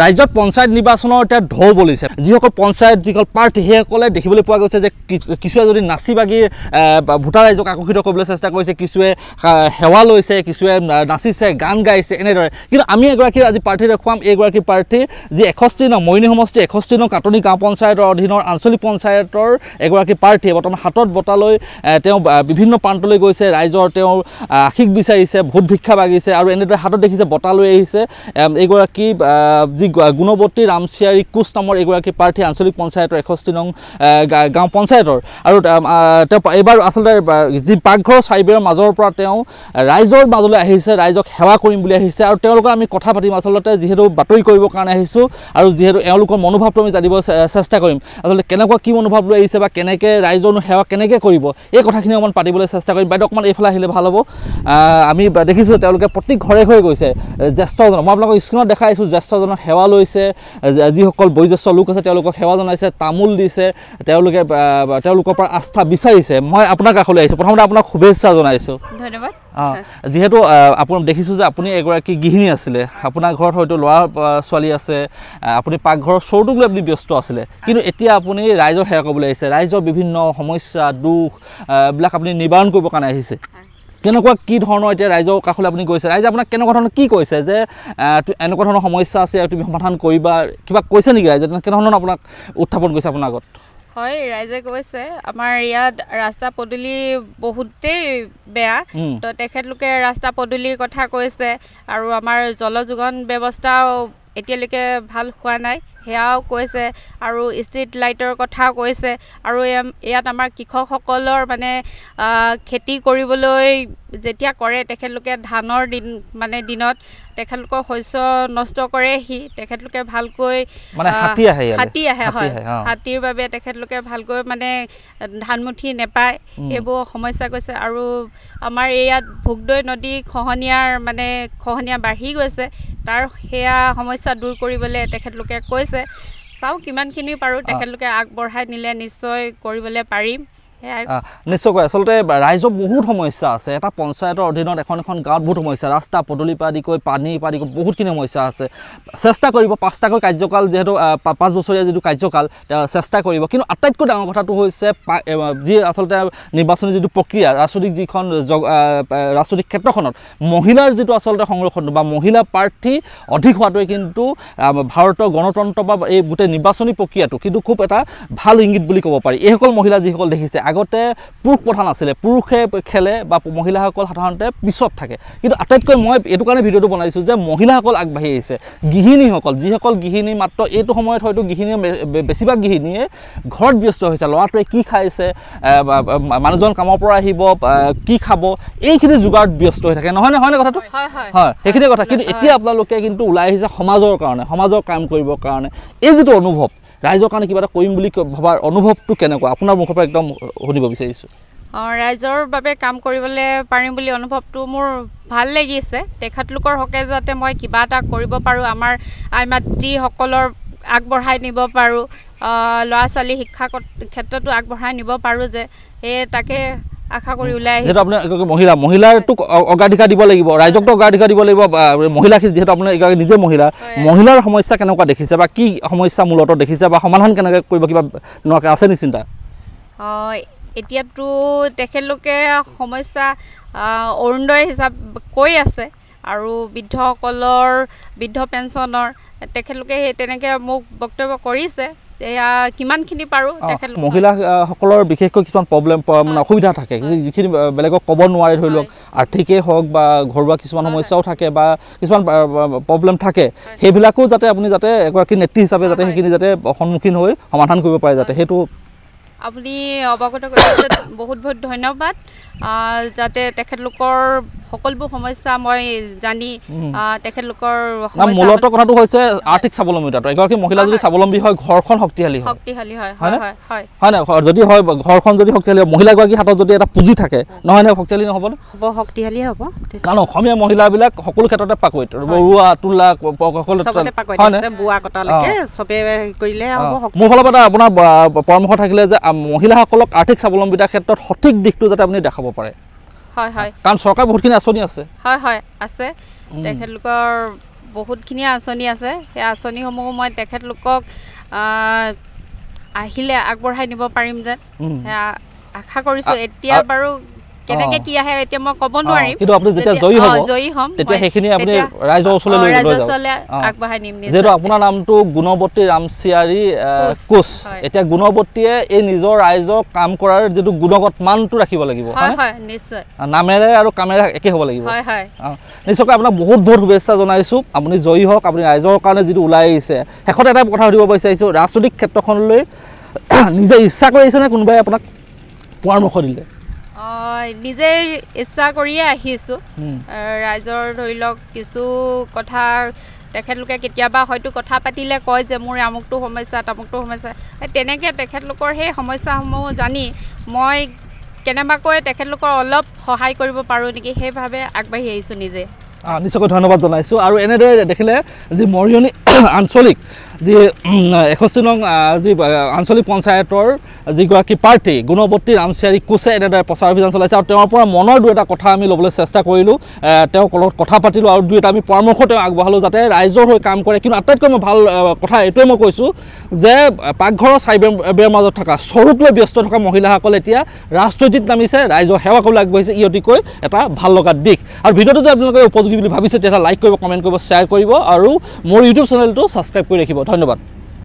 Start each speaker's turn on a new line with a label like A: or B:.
A: ৰাজ্যত পঞ্চায়ত নিৰ্বাচনৰ এটা ঢৌ বলিছে যিসকল পঞ্চায়ত যিসকল প্ৰাৰ্থী সেইসকলে দেখিবলৈ পোৱা গৈছে যে কিছুৱে যদি নাচি বাগি ভোটাৰ ৰাইজক আকৰ্ষিত কৰিবলৈ চেষ্টা কৰিছে কিছুৱে সেৱা লৈছে কিছুৱে নাচিছে গান গাইছে এনেদৰে কিন্তু আমি এগৰাকী আজি প্ৰাৰ্থী দেখুৱাম এইগৰাকী প্ৰাৰ্থী যি 61 নং মৰিনী সমষ্টি 61 নং কাটনি গাঁও পঞ্চায়তৰ অধীনৰ আঞ্চলিক পঞ্চায়তৰ এগৰাকী প্ৰাৰ্থী বৰ্তমান হাতত বটালৈ তেওঁ বিভিন্ন প্ৰান্তলৈ গৈছে ৰাইজৰ তেওঁ আশীষ বিচাৰিছে ভোট ভিক্ষা মাগিছে আৰু এনেদৰে হাতত দেখিছে বটালৈ আহিছে এইগৰাকী যি গুণৱতী ৰামচিয়াৰী কোচ নামৰ এগৰাকী প্ৰাৰ্থী আঞ্চলিক পঞ্চায়তৰ 61 নং গাঁও পঞ্চায়তৰ আৰু তেওঁ এইবাৰ আচলতে যি পাকঘৰ চাৰিবেৰৰ মাজৰ পৰা তেওঁ ৰাইজৰ মাজলৈ আহিছে ৰাইজক সেৱা কৰিম বুলি আহিছে আৰু তেওঁলোকৰ আমি কথা পাতিম আচলতে যিহেতু বাতৰি কৰিবৰ কাৰণে আহিছোঁ আৰু যিহেতু এওঁলোকৰ মনোভাৱটো আমি জানিব চেষ্টা কৰিম আচলতে কেনেকুৱা কি মনোভাৱ লৈ আহিছে বা কেনেকৈ ৰাইজৰনো সেৱা কেনেকৈ কৰিব এই কথাখিনি অকণমান পাতিবলৈ চেষ্টা কৰিম বাইদেউ অকণমান এইফালে আহিলে ভাল হ'ব আমি দেখিছোঁ তেওঁলোকে প্ৰতি ঘৰে ঘৰে গৈছে জ্যেষ্ঠজনক মই আপোনালোকক স্ক্ৰীণত দেখাইছোঁ জ্যেষ্ঠজনক সেৱা লৈছে যিসকল বয়োজ্যেষ্ঠ লোক আছে তেওঁলোকক সেৱা জনাইছে তামোল দিছে তেওঁলোকে তেওঁলোকৰ পৰা আস্থা বিচাৰিছে মই আপোনাৰ কাষলৈ আহিছোঁ প্ৰথমতে আপোনাক শুভেচ্ছা জনাইছোঁ
B: ধন্যবাদ
A: যিহেতু আপুনি দেখিছোঁ যে আপুনি এগৰাকী গৃহিণী আছিলে আপোনাৰ ঘৰত হয়তো ল'ৰা ছোৱালী আছে আপুনি পাকঘৰৰ চৌটোক লৈ আপুনি ব্যস্ত আছিলে কিন্তু এতিয়া আপুনি ৰাইজৰ সেৱা কৰিবলৈ আহিছে ৰাইজৰ বিভিন্ন সমস্যা দুখ এইবিলাক আপুনি নিবাৰণ কৰিবৰ কাৰণে আহিছে কেনেকুৱা কি ধৰণৰ এতিয়া ৰাইজৰ কাষলৈ আপুনি গৈছে ৰাইজে আপোনাক কেনেকুৱা ধৰণৰ কি কৈছে যে এনেকুৱা ধৰণৰ সমস্যা আছে তুমি সমাধান কৰিবা কিবা কৈছে নেকি ৰাইজে কেনেধৰণৰ আপোনাক উত্থাপন কৰিছে আপোনাৰ আগত
B: হয় ৰাইজে কৈছে আমাৰ ইয়াত ৰাস্তা পদূলি বহুতেই বেয়া তো তেখেতলোকে ৰাস্তা পদূলিৰ কথা কৈছে আৰু আমাৰ জলযোগান ব্যৱস্থাও এতিয়ালৈকে ভাল হোৱা নাই সেয়াও কৈছে আৰু ষ্ট্ৰীট লাইটৰ কথাও কৈছে আৰু ইয়াত আমাৰ কৃষকসকলৰ মানে খেতি কৰিবলৈ যেতিয়া কৰে তেখেতলোকে ধানৰ দিনত তেখেতলোকৰ শস্য নষ্ট কৰেহি তেখেতলোকে ভালকৈ
A: মানে হাতী আহে
B: হয় হাতীৰ বাবে তেখেতলোকে ভালকৈ মানে ধানমুঠি নেপায় এইবোৰ সমস্যা কৈছে আৰু আমাৰ ইয়াত ভোগদৈ নদী খহনীয়া বাঢ়ি গৈছে তাৰ সেয়া সমস্যা দূৰ কৰিবলৈ তেখেতলোকে কৈছে চাওঁ কিমানখিনি পাৰোঁ তেখেতলোকে আগবঢ়াই নিলে নিশ্চয় কৰিবলৈ পাৰিম
A: নিশ্চয়কৈ আচলতে ৰাইজৰ বহুত সমস্যা আছে এটা পঞ্চায়তৰ অধীনত এখন গাঁৱত বহুত সমস্যা ৰাস্তা পদূলিৰ পৰা আদি কৰি পানীৰ পৰা আদি কৰি বহুতখিনি সমস্যা আছে চেষ্টা কৰিব 5টাকৈ কাৰ্যকাল যিহেতু 5 বছৰীয়া যিটো কাৰ্যকাল চেষ্টা কৰিব কিন্তু আটাইতকৈ ডাঙৰ কথাটো হৈছে যি আচলতে নিৰ্বাচনী যিটো প্ৰক্ৰিয়া ৰাজনৈতিক ক্ষেত্ৰখনত মহিলাৰ যিটো আচলতে সংৰক্ষণ বা মহিলা প্ৰাৰ্থী অধিক হোৱাটোৱে কিন্তু ভাৰতৰ গণতন্ত্ৰ বা এই গোটেই নিৰ্বাচনী প্ৰক্ৰিয়াটো কিন্তু খুব এটা ভাল ইংগিত বুলি ক'ব পাৰি এইসকল মহিলা যিসকল দেখিছে আগতে পুৰুষ প্ৰধান আছিলে পুৰুষে খেলে বা মহিলাসকল সাধাৰণতে পিছত থাকে কিন্তু আটাইতকৈ মই এইটো কাৰণে ভিডিঅ'টো বনাইছোঁ যে মহিলাসকল আগবাঢ়ি আহিছে গৃহিণীসকল যিসকল গৃহিণী মাত্ৰ এইটো সময়ত হয়তো গৃহিণীয়ে বেছিভাগ গৃহিণীয়ে ঘৰত ব্যস্ত হৈছে ল'ৰাটোৱে কি খাইছে মানুহজন কামৰ পৰা আহিব কি খাব এইখিনি যোগাৰত ব্যস্ত হৈ থাকে নহয়নে কথাটো হয় সেইখিনি কথা কিন্তু এতিয়া আপোনালোকে কিন্তু ওলাই আহিছে সমাজৰ কাৰণে সমাজৰ কাম কৰিবৰ কাৰণে এই যিটো অনুভৱ ৰাইজৰ কাৰণে কিবা এটা কৰিম বুলি ভবাৰ অনুভৱটো কেনেকুৱা আপোনাৰ মুখৰ পৰা একদম শুনিব বিচাৰিছোঁ
B: ৰাইজৰ বাবে কাম কৰিবলৈ পাৰিম বুলি অনুভৱটো মোৰ ভাল লাগিছে তেখেতলোকৰ হকে যাতে মই কিবা এটা কৰিব পাৰোঁ আমাৰ আই মাতৃসকলৰ আগবঢ়াই নিব পাৰোঁ ল'ৰা ছোৱালী শিক্ষা ক্ষেত্ৰতো আগবঢ়াই নিব পাৰোঁ যে সেই তাকে আশা কৰি ওলাই আহিছে
A: যেহেতু আপোনাৰ মহিলাটোক অগ্ৰাধিকাৰ দিব লাগিব ৰাইজকতো অগ্ৰাধিকাৰ দিব লাগিব মহিলাখিনি যিহেতু আপোনাৰ নিজে মহিলাৰ সমস্যা কেনেকুৱা দেখিছে বা কি সমস্যা মূলত দেখিছে বা সমাধান কেনেকৈ কৰিব কিবা আছে নি চিন্তা
B: এতিয়াতো তেখেতলোকে সমস্যা অৰুণোদয় হিচাপ কৈ আছে আৰু বৃদ্ধ পেঞ্চনৰ তেখেতলোকে সেই তেনেকৈ মোক বক্তব্য কৰিছে এয়া কিমানখিনি পাৰোঁ
A: মহিলাসকলৰ বিশেষকৈ কিছুমান মানে অসুবিধা থাকে যিখিনি বেলেগক ক'ব নোৱাৰে ধৰি লওক আৰ্থিকেই হওক বা ঘৰুৱা কিছুমান সমস্যাও থাকে বা কিছুমান প্ৰব্লেম থাকে সেইবিলাকো যাতে আপুনি যাতে এগৰাকী নেত্ৰী হিচাপে যাতে সেইখিনি যাতে সন্মুখীন হৈ সমাধান কৰিব পাৰে যাতে সেইটো
B: আপুনি অৱগত কৰিছে বহুত ধন্যবাদ যাতে তেখেতলোকৰ সকলোবোৰ সমস্যা মই জানি তেখেতলোকৰ
A: মূলত কথাটো হৈছে আৰ্থিক স্বাৱলম্বিতাটো এগৰাকী মহিলা যদি স্বাৱলম্বী হয় ঘৰখন শক্তিশালী হয় হয় যদি হয় ঘৰখন যদি শক্তিশালী হয় মহিলাগৰাকীৰ হাতত যদি এটা পুঁজি থাকে নহয় শক্তিশালী নহ'ব
B: শক্তিশালী হ'ব
A: কাৰণ অসমীয়া মহিলাবিলাক সকলো ক্ষেত্ৰতে পাকৈত ৰোৱা তোলা
B: বোৱা কটালৈকে চবে কৰিলে
A: মোৰ ফালৰ পৰা আপোনাৰ পৰামৰ্শ থাকিলে যে মহিলাসকলক আৰ্থিক স্বাৱলম্বিতাৰ ক্ষেত্ৰত সঠিক দিশটো যাতে আপুনি দেখাব পাৰে
B: হয়
A: কাৰণ চৰকাৰ বহুতখিনি আঁচনি আছে
B: আছে তেখেতলোকৰ বহুতখিনি আঁচনি আছে সেই আঁচনিসমূহ মই তেখেতলোকক আহিলে আগবঢ়াই নিব পাৰিম যেন আশা কৰিছোঁ এতিয়া বাৰু কেনেকে কি আহে এতিয়া মই ক'ব নোৱাৰিম
A: কিন্তু আপুনি যেতিয়া জয়ী হ'ম তেতিয়া সেইখিনি আপুনি ৰাইজৰ ওচৰলৈ লৈ যাব
B: আগবঢ়াই নিম
A: যেহেতু আপোনাৰ নামটো গুণৱতী ৰামচিয়াৰী কোচ এতিয়া গুণৱতীয়ে এই নিজৰ ৰাইজৰ কাম কৰাৰ যিটো গুণগত মানটো ৰাখিব লাগিব
B: হয় নিশ্চয়
A: নামেৰে আৰু কামেৰে একে হ'ব লাগিব
B: হয়
A: নিশ্চয়কৈ আপোনাক বহুত বহুত শুভেচ্ছা জনাইছোঁ আপুনি জয়ী হওক আপুনি ৰাইজৰ কাৰণে যিটো ওলাই আহিছে শেষত এটা কথা সুধিব বিচাৰিছোঁ ৰাজনৈতিক ক্ষেত্ৰখনলৈ নিজে ইচ্ছা কৰি আহিছেনে কোনোবাই আপোনাক পৰামৰ্শ দিলে
B: নিজে ইচ্ছা কৰিয়ে আহিছোঁ ৰাইজৰ ধৰি লওক কিছু কথা তেখেতলোকে কেতিয়াবা হয়তো কথা পাতিলে কয় যে মোৰ আমুকটো সমস্যা তামুকটো সমস্যা তেনেকৈ তেখেতলোকৰ সেই সমস্যাসমূহ জানি মই কেনেবাকৈ তেখেতলোকৰ অলপ সহায় কৰিব পাৰোঁ নেকি সেইভাৱে আগবাঢ়ি আহিছোঁ নিজে
A: নিশ্চয়কৈ ধন্যবাদ জনাইছোঁ আৰু এনেদৰে দেখিলে যি মৰিয়নি আঞ্চলিক যি 61 নং যি আঞ্চলিক পঞ্চায়তৰ যিগৰাকী প্ৰাৰ্থী গুণৱতী ৰামচিয়াৰী কোচে এনেদৰে প্ৰচাৰ অভিযান চলাইছে আৰু তেওঁৰ পৰা মনৰ দুই এটা কথা আমি ল'বলৈ চেষ্টা কৰিলোঁ তেওঁক অলপ কথা পাতিলোঁ আৰু দুই এটা আমি পৰামৰ্শ তেওঁ আগবঢ়ালোঁ যাতে ৰাইজৰ হৈ কাম কৰে কিন্তু আটাইতকৈ মই ভাল কথা এইটোৱে মই কৈছোঁ যে পাকঘৰৰ চাৰি বেৰৰ মাজত থকা স্বৰূপ লৈ ব্যস্ত থকা মহিলাসকলে এতিয়া ৰাজনৈতিক নামিছে ৰাইজৰ সেৱা কৰিবলৈ আগবাঢ়িছে ই অতিকৈ এটা ভাল লগা দিশ আৰু ভিডিঅ'টো যদি আপোনালোকে উপযোগী বুলি ভাবিছে তেতিয়া লাইক কৰিব কমেণ্ট কৰিব শ্বেয়াৰ কৰিব আৰু মোৰ ইউটিউব চেনেলটো ছাবস্ক্ৰাইব কৰি ৰাখিব ধন্যবাদ